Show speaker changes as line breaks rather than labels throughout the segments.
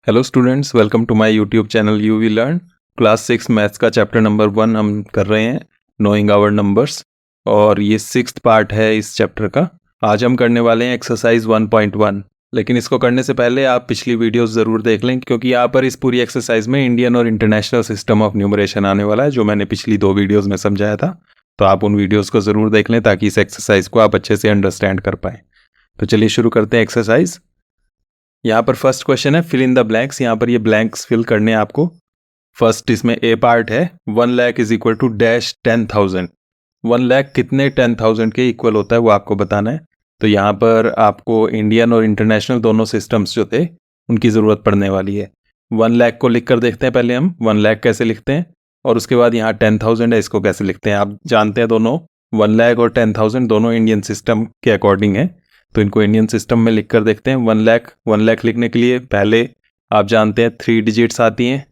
Hello students, welcome to my YouTube channel you we learn. Class 6 maths का chapter number 1 हम कर रहे हैं, नोइंग आवर नंबर्स, और ये 6th पार्ट है इस चैप्टर का। आज हम करने वाले हैं एक्सरसाइज 1.1। लेकिन इसको करने से पहले आप पिछली वीडियोस ज़रूर देख लें, क्योंकि यहाँ पर इस पूरी एक्सरसाइज में इंडियन और इंटरनेशनल सिस्टम ऑफ न्यूमरेशन आने वाला है, जो मैंने पिछली 2 वीडियोज़ में समझाया था। तो आप उन वीडियोज़ को ज़रूर देख लें ताकि इस एक्सरसाइज को आप अच्छे से अंडरस्टैंड कर पाएँ। तो चलिए शुरू करते हैं एक्सरसाइज। यहाँ पर फर्स्ट क्वेश्चन है फिल इन द ब्लैंक्स। यहाँ पर ये ब्लैंक्स फिल करने हैं आपको। फर्स्ट इसमें ए पार्ट है 1 lakh is equal to dash 10,000। 1 lakh कितने 10,000 के इक्वल होता है वो आपको बताना है। तो यहाँ पर आपको इंडियन और इंटरनेशनल दोनों सिस्टम्स जो थे उनकी ज़रूरत पड़ने वाली है। 1 लाख को लिख कर देखते हैं पहले हम 1 लाख कैसे लिखते हैं, और उसके बाद यहाँ 10,000 है, इसको कैसे लिखते हैं। आप जानते हैं दोनों 1 लाख और 10,000 दोनों इंडियन सिस्टम के अकॉर्डिंग है, तो इनको इंडियन सिस्टम में लिख कर देखते हैं। 1 लाख लिखने के लिए पहले आप जानते हैं 3 डिजिट्स आती हैं,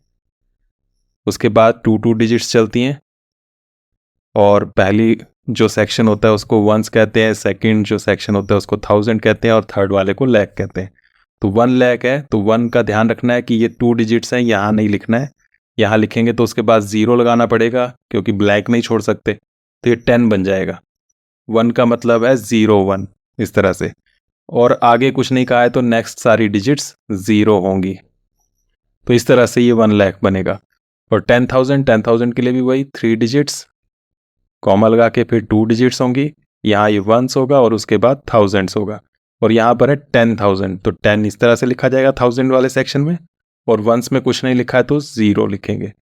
उसके बाद 2 डिजिट्स चलती हैं, और पहली जो सेक्शन होता है उसको वंस कहते हैं, सेकंड जो सेक्शन होता है उसको 1000 कहते हैं, और थर्ड वाले को लाख कहते हैं। तो 1 लाख है तो 1 का ध्यान रखना है कि ये 2 डिजिट्स हैं, यहाँ नहीं लिखना है। यहाँ लिखेंगे तो उसके बाद 0 लगाना पड़ेगा, क्योंकि ब्लैक नहीं छोड़ सकते, तो ये 10 बन जाएगा। 1 का मतलब है 0 1, इस तरह से। और आगे कुछ नहीं कहा है तो नेक्स्ट सारी डिजिट्स 0 होंगी, तो इस तरह से ये 1 लाख बनेगा। और 10,000 के लिए भी वही 3 डिजिट्स, कॉमा लगा के फिर 2 डिजिट्स होंगी, यहाँ ये वंस होगा और उसके बाद थाउजेंड्स होगा। और यहाँ पर है 10,000, तो 10 इस तरह से लिखा जाएगा 1000 वाले सेक्शन में, और वंस में कुछ नहीं लिखा है तो 0 लिखेंगे।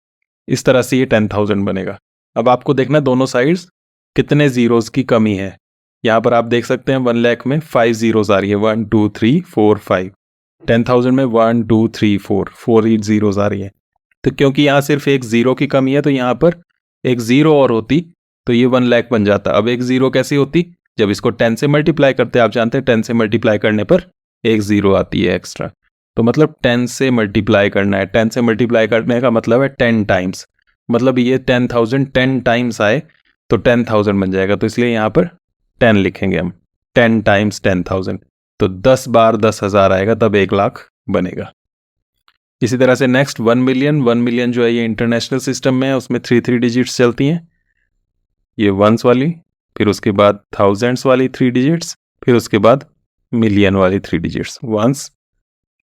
इस तरह से ये 10,000 बनेगा। अब आपको देखना दोनों साइड्स कितने जीरोस की कमी है। यहाँ पर आप देख सकते हैं 1 लाख में 5 जीरोस आ रही है, 1 2 3 4 5। 10,000 में 1 2 3 4 ही जीरोस आ रही है। तो क्योंकि यहाँ सिर्फ एक जीरो की कमी है, तो यहाँ पर एक जीरो और होती तो ये 1 लाख बन जाता। अब एक जीरो कैसी होती, जब इसको 10 से मल्टीप्लाई करते हैं, आप जानते हैं 10 से मल्टीप्लाई करने पर एक जीरो आती है एक्स्ट्रा। तो मतलब 10 से मल्टीप्लाई करना है, 10 से मल्टीप्लाई करने का मतलब है 10 टाइम्स, मतलब ये 10,000 10 टाइम्स आए तो 10,000 बन जाएगा। तो इसलिए यहाँ पर 10 लिखेंगे हम, 10 टाइम्स 10,000, तो 10 बार 10,000 आएगा, तब 1 लाख बनेगा। इसी तरह से नेक्स्ट 1 मिलियन। 1 मिलियन जो है ये इंटरनेशनल सिस्टम में है, उसमें 3 डिजिट्स चलती हैं, ये वंस वाली, फिर उसके बाद थाउजेंड्स वाली 3 डिजिट्स, फिर उसके बाद मिलियन वाली 3 डिजिट्स, वंस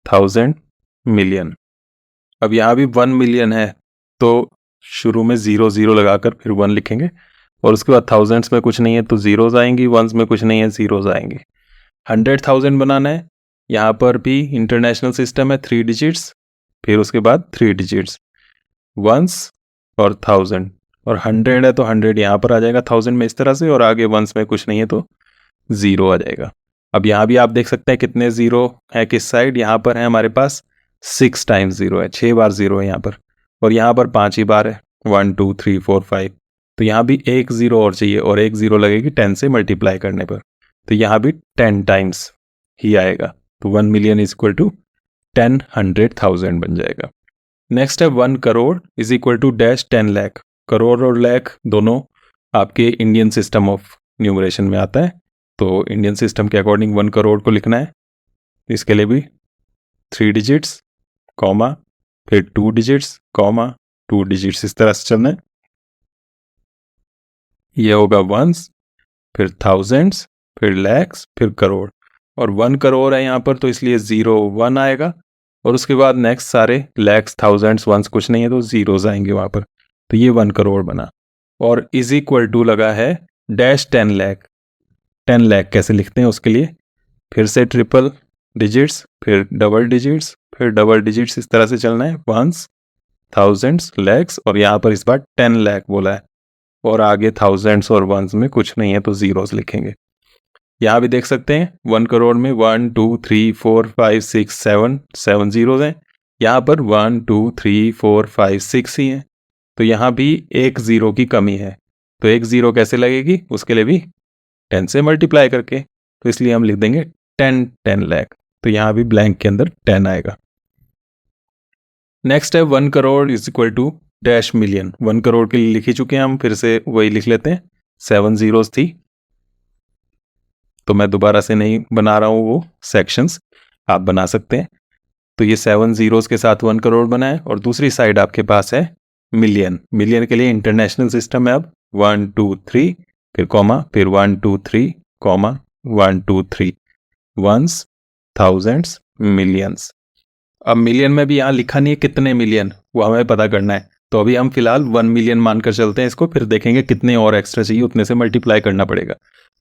थाउजेंड मिलियन। अब यहाँ भी 1 मिलियन है तो शुरू में 0 0 लगाकर फिर 1 लिखेंगे, और उसके बाद थाउजेंड्स में कुछ नहीं है तो जीरोज आएंगी, वंस में कुछ नहीं है जीरोज आएंगे। 100,000 बनाना है, यहाँ पर भी इंटरनेशनल सिस्टम है, 3 डिजिट्स, फिर उसके बाद 3 डिजिट्स, वंस और 1000, और 100 है तो 100 यहाँ पर आ जाएगा 1000 में इस तरह से, और आगे वंस में कुछ नहीं है तो 0 आ जाएगा। अब यहाँ भी आप देख सकते हैं कितने 0 है किस साइड, यहाँ पर है हमारे पास 6 टाइम्स 0 है, 6 बार 0 है यहाँ पर, और यहाँ पर 5 ही बार है, 1 2 3 4 5। तो यहाँ भी एक 0 और चाहिए, और एक 0 लगेगी 10 से मल्टीप्लाई करने पर, तो यहाँ भी 10 टाइम्स ही आएगा। तो 1 मिलियन इज इक्वल टू 10 100,000 बन जाएगा। नेक्स्ट है 1 crore is equal to dash 10 lakh. Crore और लाख दोनों आपके इंडियन सिस्टम ऑफ न्यूमरेशन में आता है, तो इंडियन सिस्टम के अकॉर्डिंग 1 करोड़ को लिखना है। इसके लिए भी 3 डिजिट्स, कॉमा, फिर 2 डिजिट्स, कॉमा, 2 डिजिट्स, इस तरह से चलना है। ये होगा वंस, फिर थाउजेंड्स, फिर लैक्स, फिर करोड़, और 1 करोड़ है यहाँ पर तो इसलिए 0 1 आएगा, और उसके बाद नेक्स्ट सारे लैक्स थाउजेंड्स वंस कुछ नहीं है तो जीरोज आएंगे वहाँ पर, तो ये 1 करोड़ बना। और इज इक्वल टू लगा है डैश 10 लाख। 10 लाख कैसे लिखते हैं उसके लिए, फिर से ट्रिपल डिजिट्स, फिर डबल डिजिट्स, फिर डबल डिजिट्स, इस तरह से चलना है, वंस थाउजेंड्स लैक्स, और यहाँ पर इस बार 10 लाख बोला है, और आगे थाउजेंड्स और वंस में कुछ नहीं है तो जीरोस लिखेंगे। यहाँ भी देख सकते हैं 1 करोड़ में 1 2 3 4 5 6 7 जीरोज हैं, यहाँ पर 1 2 3 4 5 6 ही हैं, तो यहाँ भी एक 0 की कमी है। तो एक 0 कैसे लगेगी, उसके लिए भी 10 से मल्टीप्लाई करके, तो इसलिए हम लिख देंगे 10 लाख, तो यहाँ भी ब्लैंक के अंदर 10 आएगा। नेक्स्ट है 1 crore is equal to dash million. 1 crore के लिए लिख ही चुके हैं हम, फिर से वही लिख लेते हैं, 7 जीरोस थी तो मैं दोबारा से नहीं बना रहा हूँ वो सेक्शंस, आप बना सकते हैं। तो ये 7 जीरोस के साथ 1 करोड़ बना है। और दूसरी साइड आपके पास है मिलियन। मिलियन के लिए इंटरनेशनल सिस्टम है। अब 1 2 3 फिर कॉमा, फिर 1 2 3 कॉमा 1 2 3 वंस, थाउजेंड्स, मिलियंस। अब मिलियन में भी यहाँ लिखा नहीं है कितने मिलियन, वो हमें पता करना है। तो अभी हम फिलहाल 1 मिलियन मानकर चलते हैं इसको, फिर देखेंगे कितने और एक्स्ट्रा चाहिए, उतने से मल्टीप्लाई करना पड़ेगा।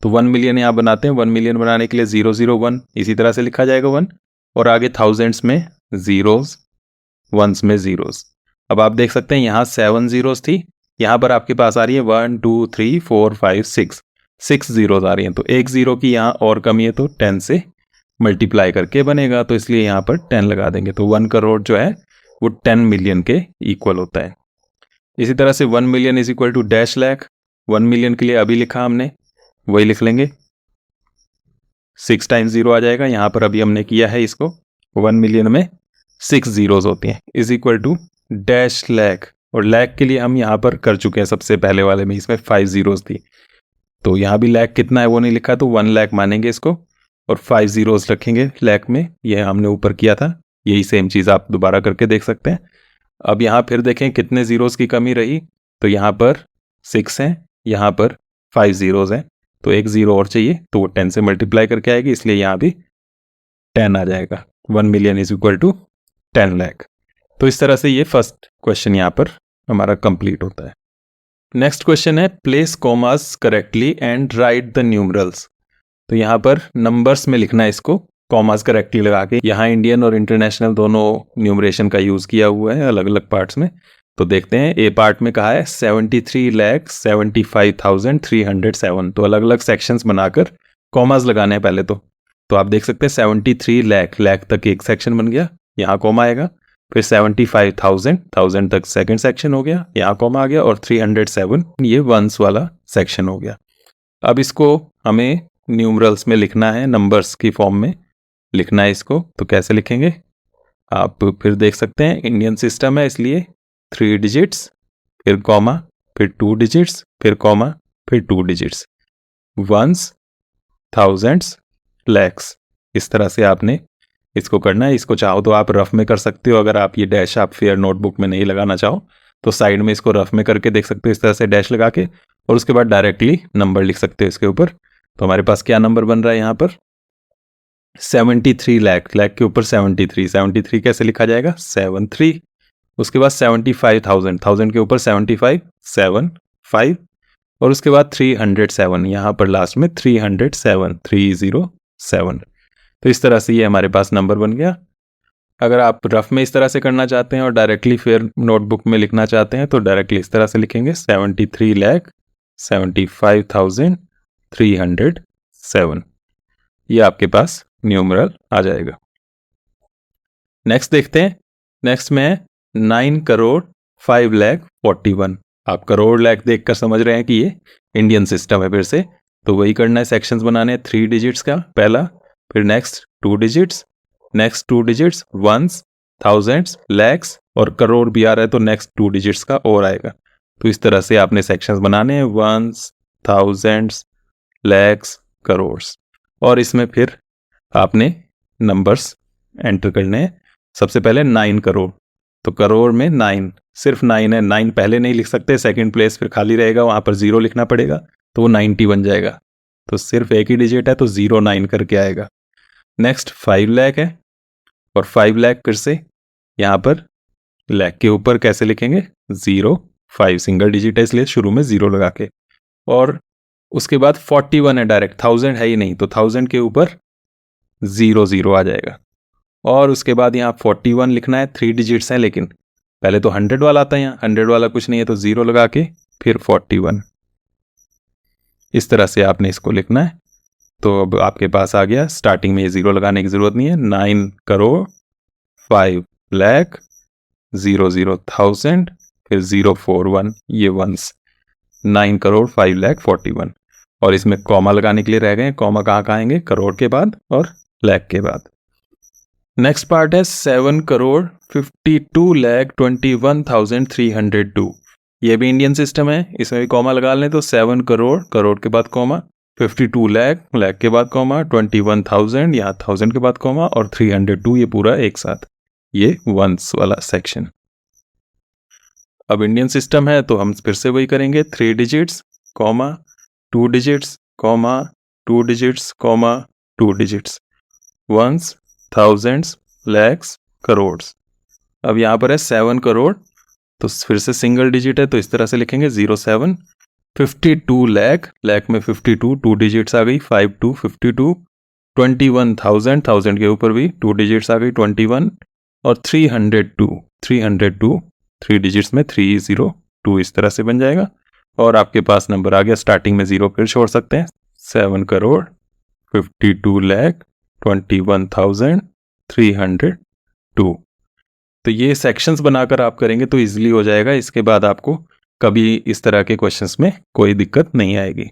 तो 1 मिलियन यहाँ बनाते हैं। 1 मिलियन बनाने के लिए 0 0 1 इसी तरह से लिखा जाएगा 1, और आगे थाउजेंड्स में जीरोस, वंस में जीरोस। अब आप देख सकते हैं यहाँ 7 जीरोस थी, यहाँ पर आपके पास आ रही है 1 2 3 4 5 6 जीरोस आ रही हैं। तो एक जीरो की यहाँ और कमी है, तो 10 से मल्टीप्लाई करके बनेगा, तो इसलिए यहाँ पर 10 लगा देंगे। तो 1 करोड़ जो है वो 10 मिलियन के इक्वल होता है। इसी तरह से 1 million is equal to dash lakh. 1 million के लिए अभी लिखा हमने, वही लिख लेंगे, 6 टाइम्स 0 आ जाएगा। यहाँ पर अभी हमने किया है इसको, 1 मिलियन में 6 जीरोस होती हैं, is equal to dash lakh. और लाख के लिए हम यहाँ पर कर चुके हैं सबसे पहले वाले में, इसमें 5 जीरोस थी। तो यहाँ भी लाख कितना है वो नहीं लिखा, तो 1 लाख मानेंगे इसको और 5 जीरोस रखेंगे लाख में। यह हमने ऊपर किया था, यही सेम चीज़ आप दोबारा करके देख सकते हैं। अब यहाँ फिर देखें कितने जीरोस की कमी रही, तो यहाँ पर 6 हैं, यहाँ पर 5 जीरोस हैं, तो एक जीरो और चाहिए, तो वो 10 से मल्टीप्लाई करके आएगी, इसलिए यहाँ भी 10 आ जाएगा। 1 million is equal to 10 lakh. तो इस तरह से ये फर्स्ट क्वेश्चन यहाँ पर हमारा कंप्लीट होता है। नेक्स्ट क्वेश्चन है place commas correctly and write the numerals. तो यहाँ पर नंबर्स में लिखना है इसको, कॉमास करेक्टली लगा के। यहाँ इंडियन और इंटरनेशनल दोनों न्यूमरेशन का यूज़ किया हुआ है अलग अलग पार्ट्स में। तो देखते हैं, ए पार्ट में कहा है 73,75,307। तो अलग अलग सेक्शंस बनाकर कॉमास लगाने हैं पहले तो आप देख सकते हैं 73 लाख तक एक सेक्शन बन गया, यहाँ कॉमा आएगा। फिर 75,000 तक सेकंड सेक्शन हो गया, यहाँ कॉमा आ गया। और 307 ये वंस वाला सेक्शन हो गया। अब इसको हमें न्यूमरल्स में लिखना है, नंबर्स की फॉर्म में लिखना है इसको। तो कैसे लिखेंगे आप फिर देख सकते हैं, इंडियन सिस्टम है इसलिए 3 डिजिट्स, फिर कॉमा, फिर 2 डिजिट्स, फिर कॉमा, फिर 2 डिजिट्स, वंस, थाउजेंड्स, लैक्स। इस तरह से आपने इसको करना है। इसको चाहो तो आप रफ में कर सकते हो, अगर आप ये डैश आप फेयर नोटबुक में नहीं लगाना चाहो तो साइड में इसको रफ में करके देख सकते हो, इस तरह से डैश लगा के, और उसके बाद डायरेक्टली नंबर लिख सकते हो इसके ऊपर। तो हमारे पास क्या नंबर बन रहा है यहाँ पर 73 लाख के ऊपर 73 कैसे लिखा जाएगा 73। उसके बाद 75,000 के ऊपर 75 और उसके बाद 307, यहाँ पर लास्ट में 307। तो इस तरह से ये हमारे पास नंबर बन गया। अगर आप रफ में इस तरह से करना चाहते हैं और डायरेक्टली फिर नोटबुक में लिखना चाहते हैं तो डायरेक्टली इस तरह से लिखेंगे 73,75,307। ये आपके पास न्यूमरल आ जाएगा। नेक्स्ट देखते हैं। नेक्स्ट में 9,05,41,000। आप करोड़ लाख देखकर समझ रहे हैं कि ये इंडियन सिस्टम है। फिर से तो वही करना है, सेक्शंस बनाने हैं 3 डिजिट्स का पहला, फिर next 2 digits, next 2 digits, ones, thousands, lakhs, और करोड़ भी आ रहा है तो नेक्स्ट 2 डिजिट्स का और आएगा। तो इस तरह से आपने सेक्शंस बनाने हैं, वंस, थाउजेंड्स, लैक्स, करोड़्स, और इसमें फिर आपने नंबर्स एंटर करने हैं। सबसे पहले 9 करोड़, तो करोड़ में 9, सिर्फ 9 है, 9 पहले नहीं लिख सकते, सेकंड प्लेस फिर खाली रहेगा, वहाँ पर 0 लिखना पड़ेगा, तो वो 90 बन जाएगा। तो सिर्फ एक ही डिजिट है तो 09 करके आएगा। नेक्स्ट 5 लाख है, और 5 लाख फिर से यहाँ पर लाख के ऊपर कैसे लिखेंगे 05, सिंगल डिजिट है इसलिए शुरू में 0 लगा के। और उसके बाद 41 है, डायरेक्ट 1000 है ही नहीं, तो 1000 के ऊपर 00 आ जाएगा। और उसके बाद यहाँ 41 लिखना है, 3 डिजिट्स हैं, लेकिन पहले तो 100 वाला आता है, यहाँ 100 वाला कुछ नहीं है तो 0 लगा के फिर 41। इस तरह से आपने इसको लिखना है। तो अब आपके पास आ गया, स्टार्टिंग में ये 0 लगाने की जरूरत नहीं है, 9,05,00,000 फिर 041, ये वंस, 9,05,41,000। और इसमें कॉमा लगाने के लिए रह गए, कॉमा कहाँ आएंगे, करोड़ के बाद और लाख के बाद। नेक्स्ट पार्ट है 7,52,21,302। ये भी इंडियन सिस्टम है, इसमें भी कॉमा लगा लें तो 7 करोड़, करोड़ के बाद कॉमा, 52 लाख, लाख के बाद कॉमा, 21,000 यहाँ 1000 के बाद कॉमा, और 302 ये पूरा एक साथ। ये वंस वाला सेक्शन। अब इंडियन सिस्टम है तो हम फिर से वही करेंगे, 3 digits comma 2 digits comma 2 digits comma 2 digits, ones, thousands, lakhs, crores. अब यहाँ पर है 7 करोड़, तो फिर से सिंगल डिजिट है तो इस तरह से लिखेंगे 07, 52 लैख, लैख में 52, 2 डिजिट्स आ गई, 52 52, 21,000, 1000 के ऊपर भी 2 डिजिट्स आ गई 21, और 302, 302 3 डिजिट्स में 302 इस तरह से बन जाएगा। और आपके पास नंबर आ गया, स्टार्टिंग में 0 फिर छोड़ सकते हैं, 7 करोड़ 52 लैख 21,302। तो ये सेक्शंस बनाकर आप करेंगे तो इजीली हो जाएगा, इसके बाद आपको कभी इस तरह के क्वेश्चंस में कोई दिक्कत नहीं आएगी।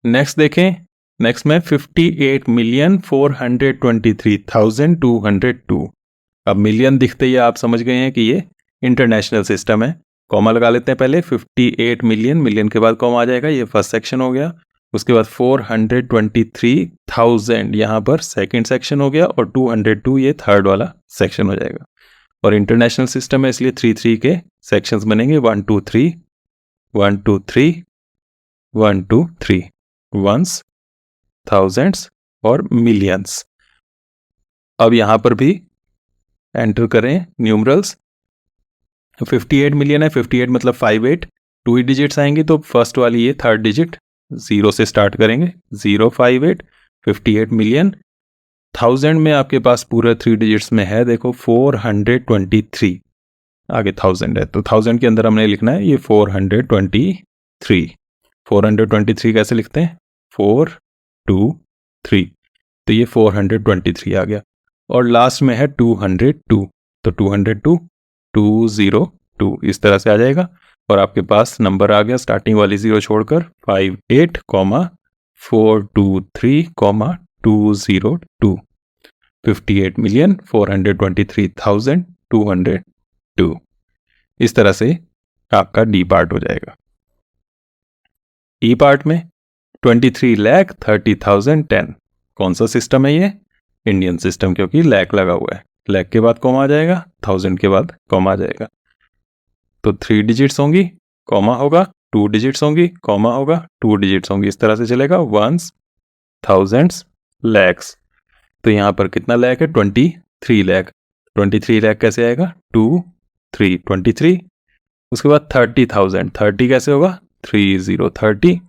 नेक्स्ट देखें, नेक्स्ट में 58,423,202। अब मिलियन दिखते ही आप समझ गए हैं कि ये इंटरनेशनल सिस्टम है। कॉमा लगा लेते हैं पहले, 58 मिलियन, मिलियन के बाद कॉमा आ जाएगा, ये फर्स्ट सेक्शन हो गया। उसके बाद 423,000 यहाँ पर सेकंड सेक्शन हो गया, और 202 ये थर्ड वाला सेक्शन हो जाएगा। और इंटरनेशनल सिस्टम है इसलिए 3 के सेक्शंस बनेंगे, 1 2 3 1 2 3 1 2 3, वंस, थाउजेंड्स और मिलियंस। अब यहां पर भी एंटर करें न्यूमरल्स। 58 मिलियन है, 58 मतलब 58, 2 डिजिट्स आएंगे तो फर्स्ट वाली ये थर्ड डिजिट 0 से स्टार्ट करेंगे, 058, 58 मिलियन। 1000 में आपके पास पूरा 3 डिजिट्स में है, देखो 423, आगे 1000 है तो 1000 के अंदर हमने लिखना है ये 423। 423 कैसे लिखते हैं, 4 2 3, तो ये 423 आ गया। और लास्ट में है 202, तो 202 202 इस तरह से आ जाएगा। और आपके पास नंबर आ गया स्टार्टिंग वाली 0 छोड़कर 58, 423, 202, 58,423,202। इस तरह से आपका डी पार्ट हो जाएगा। ई पार्ट में 23,30,010, कौन सा सिस्टम है ये, इंडियन सिस्टम, क्योंकि लैख लगा हुआ है, लैख के बाद कॉमा आ जाएगा, 1000 के बाद कॉमा आ जाएगा। तो 3 डिजिट्स होंगी, कॉमा होगा, 2 डिजिट्स होंगी, कॉमा होगा, 2 डिजिट्स होंगी, इस तरह से चलेगा, वंस, थाउजेंड्स, लैक्स। तो यहां पर कितना लैख है, 23 लैख। 23 लैख कैसे आएगा, 2 3 23। उसके बाद 30,000, 30 कैसे होगा, 30 30।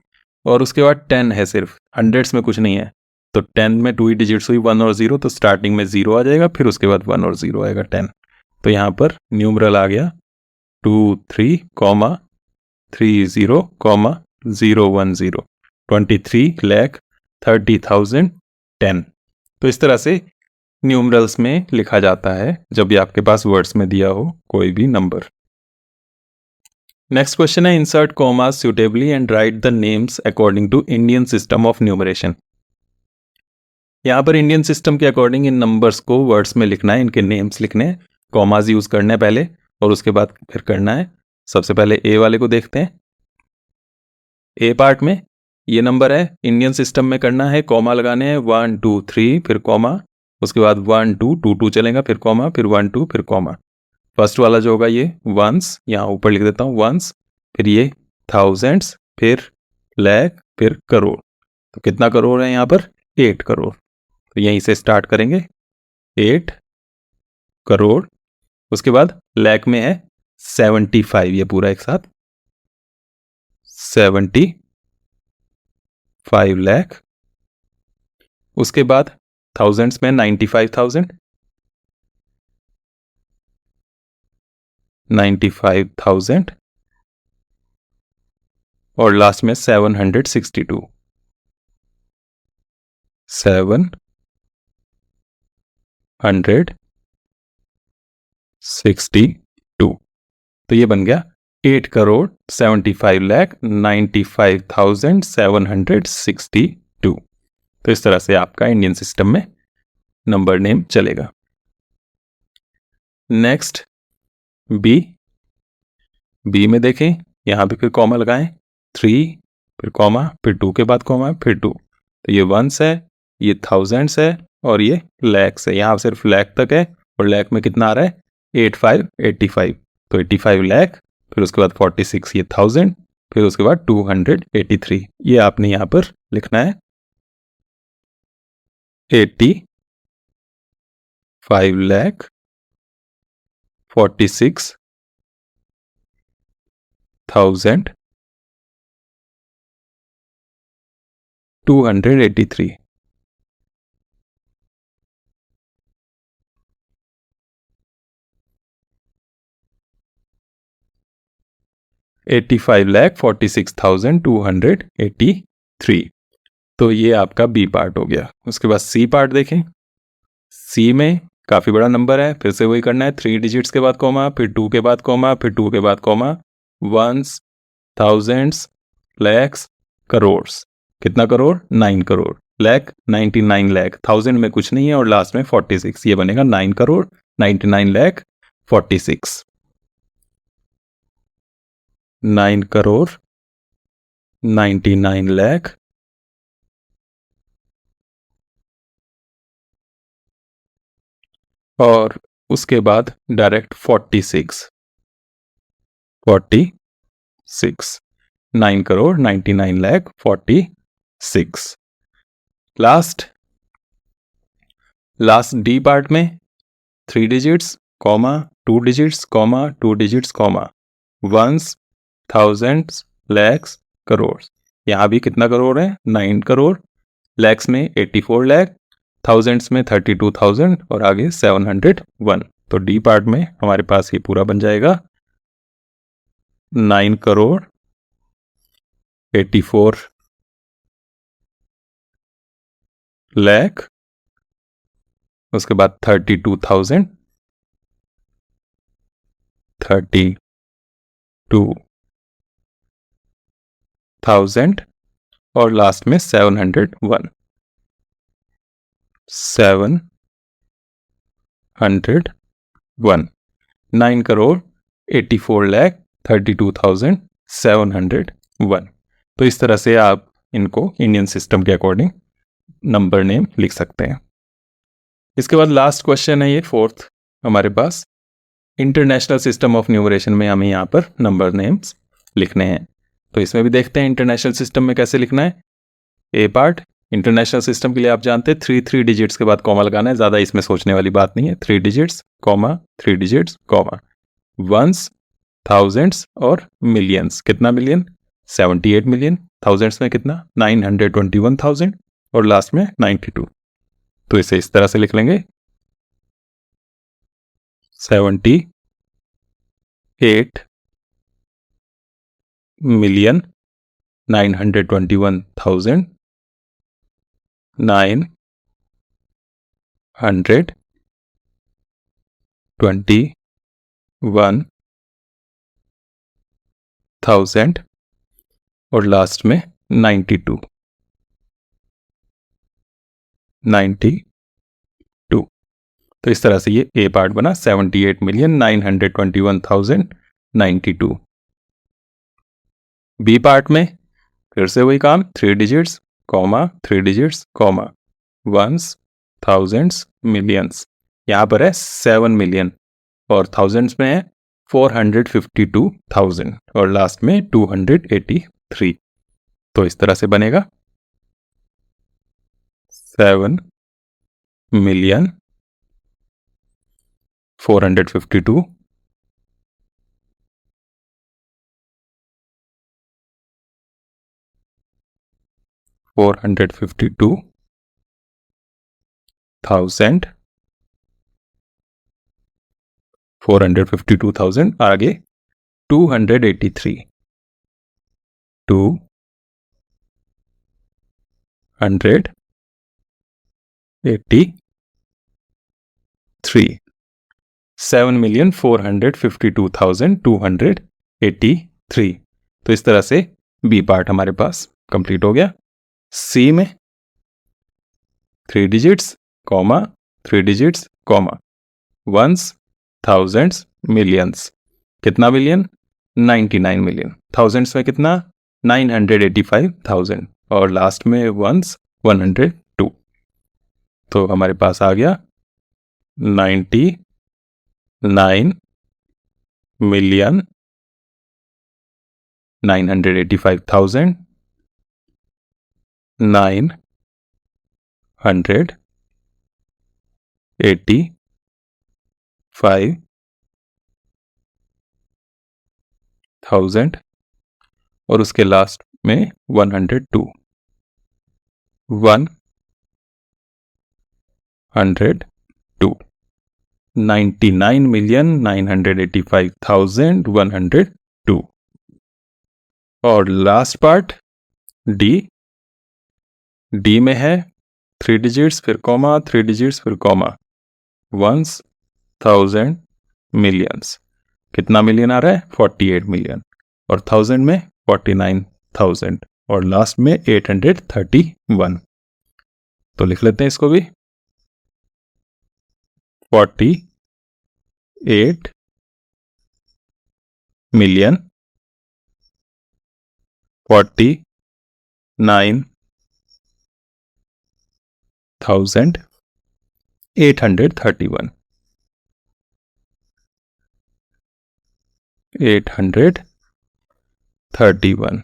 और उसके बाद 10 है, सिर्फ हंड्रेड्स में कुछ नहीं है, तो 10 में 2 ही डिजिट्स हुई, 1 और 0, तो स्टार्टिंग में 0 आ जाएगा, फिर उसके बाद 1 और 0 आएगा 10। तो यहाँ पर न्यूमरल आ गया 2 3 कॉमा 3 0 कॉमा 0 1 0, 23,30,010। तो इस तरह से न्यूमरल्स में लिखा जाता है जब भी आपके पास वर्ड्स में दिया हो कोई भी नंबर। नेक्स्ट क्वेश्चन है, insert commas suitably and write the names according to Indian system of numeration. यहां पर इंडियन सिस्टम के अकॉर्डिंग इन नंबर्स को वर्ड्स में लिखना है, इनके नेम्स लिखने हैं, कॉमास यूज करना है पहले और उसके बाद फिर करना है। सबसे पहले ए वाले को देखते हैं। ए पार्ट में ये नंबर है, इंडियन सिस्टम में करना है, कॉमा लगाने हैं, 1 2 3 फिर कॉमा, उसके बाद 1 2 2 2 चलेगा, फिर कॉमा, फिर 1 2 फिर कॉमा। फर्स्ट वाला जो होगा ये वंस, यहाँ ऊपर लिख देता हूँ वंस, फिर ये थाउजेंड्स, फिर लैख, फिर करोड़। तो कितना करोड़ है यहाँ पर, 8 करोड़। तो यहीं से स्टार्ट करेंगे, 8 करोड़। उसके बाद लैख में है 75, ये पूरा एक साथ 75 लैख। उसके बाद थाउजेंड्स में 95,000, 95,000, और लास्ट में 762, 762। तो ये बन गया 8 करोड़ 75 लाख 95,762। तो इस तरह से आपका इंडियन सिस्टम में नंबर नेम चलेगा। नेक्स्ट बी, बी में देखें, यहां पे फिर कॉमा लगाएं, 3 फिर कॉमा, फिर 2 के बाद कॉमा, फिर 2। तो ये वंस है, ये थाउजेंड्स है और ये लैक्स है। यहाँ सिर्फ लैख तक है और लैख में कितना आ रहा है 85 तो 85 लैख, फिर उसके बाद 46 ये थाउजेंड, फिर उसके बाद 283 ये आपने यहाँ पर लिखना है 85 लैख 46,283। 85,46,283। तो ये आपका बी पार्ट हो गया। उसके बाद सी पार्ट देखें। सी में काफ़ी बड़ा नंबर है, फिर से वही करना है, 3 डिजिट्स के बाद कॉमा, फिर 2 के बाद कॉमा, फिर 2 के बाद comma, ones, thousands, lakhs, crores. कितना करोड़ 9 करोड़, लैख 99 लैख, थाउजेंड में कुछ नहीं है और लास्ट में 46, ये बनेगा 9 करोड़ 99 लैख 46। 9 करोड़ 99 लैख और उसके बाद direct 46 9 crore 99 lakh 46। Last D part में 3 digits comma 2 digits comma 2 digits comma, ones, thousands, lakhs, crore. यहाँ भी कितना करोड़ है 9 करोड़, लैक्स में 84 लैख, थाउजेंड्स में 32,000 और आगे 701। तो डी पार्ट में हमारे पास ये पूरा बन जाएगा 9 करोड़ 84 लैख, उसके बाद 32,000 और लास्ट में 701 9 करोड़ 84 लैख 32,701। तो इस तरह से आप इनको इंडियन सिस्टम के अकॉर्डिंग नंबर नेम लिख सकते हैं। इसके बाद लास्ट क्वेश्चन है ये 4th हमारे पास, इंटरनेशनल सिस्टम ऑफ न्यूमरेशन में हमें यहाँ पर नंबर नेम्स लिखने हैं। तो इसमें भी देखते हैं इंटरनेशनल सिस्टम में कैसे लिखना है। ए पार्ट, इंटरनेशनल सिस्टम के लिए आप जानते हैं 3 डिजिट्स के बाद कॉमा लगाना है, ज़्यादा इसमें सोचने वाली बात नहीं है। 3 digits comma 3 digits comma, ones, thousands और मिलियंस। कितना मिलियन 78 मिलियन, थाउजेंड्स में कितना 921,000 और लास्ट में 92। तो इसे इस तरह से लिख लेंगे 78 मिलियन 921,921 थाउजेंड और लास्ट में 92। तो इस तरह से ये ए पार्ट बना 78,921,092। बी पार्ट में फिर से वही काम, 3 digits comma 3 digits comma, ones, thousands, millions. यहाँ पर है 7 मिलियन और थाउजेंड्स में है 452,000 और लास्ट में 283। तो इस तरह से बनेगा 7 मिलियन 452 452,000 आगे 283 7,452,283। तो इस तरह से बी पार्ट हमारे पास कंप्लीट हो गया। सी में 3 digits comma 3 digits comma, ones, thousands, millions. कितना मिलियन 99 मिलियन, थाउजेंड्स में कितना 985,000 और लास्ट में वंस 102। तो हमारे पास आ गया 99,985,000 और उसके लास्ट में 102 99,985,102 और लास्ट पार्ट डी में है 3 डिजिट्स फिर कॉमा 3 डिजिट्स फिर कॉमा वंस 1000 मिलियंस। कितना मिलियन आ रहा है? 48 मिलियन और 1000 में 49,000 और लास्ट में 831। तो लिख लेते हैं इसको भी 48 मिलियन 49,831 831।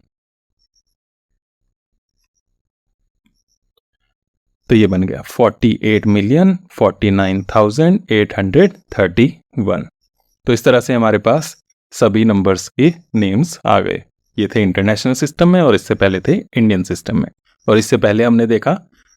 तो ये बन गया 48,49,831। तो इस तरह से हमारे पास सभी नंबर्स के नेम्स आ गए। ये थे इंटरनेशनल सिस्टम में और इससे पहले थे इंडियन सिस्टम में। और इससे पहले हमने देखा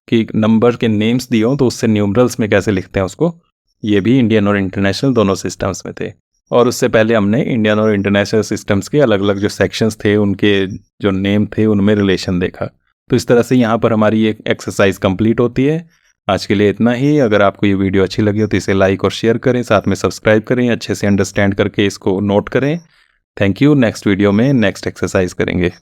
कि नंबर के नेम्स दिए हों तो उससे न्यूमरल्स में कैसे लिखते हैं उसको, ये भी इंडियन और इंटरनेशनल दोनों सिस्टम्स में थे। और उससे पहले हमने इंडियन और इंटरनेशनल सिस्टम्स के अलग अलग जो सेक्शंस थे उनके जो नेम थे उनमें रिलेशन देखा। तो इस तरह से यहाँ पर हमारी एक एक्सरसाइज कंप्लीट होती है। आज के लिए इतना ही। अगर आपको ये वीडियो अच्छी लगी हो तो इसे लाइक और शेयर करें, साथ में सब्सक्राइब करें, अच्छे से अंडरस्टैंड करके इसको नोट करें। Thank you. नेक्स्ट वीडियो में नेक्स्ट एक्सरसाइज करेंगे।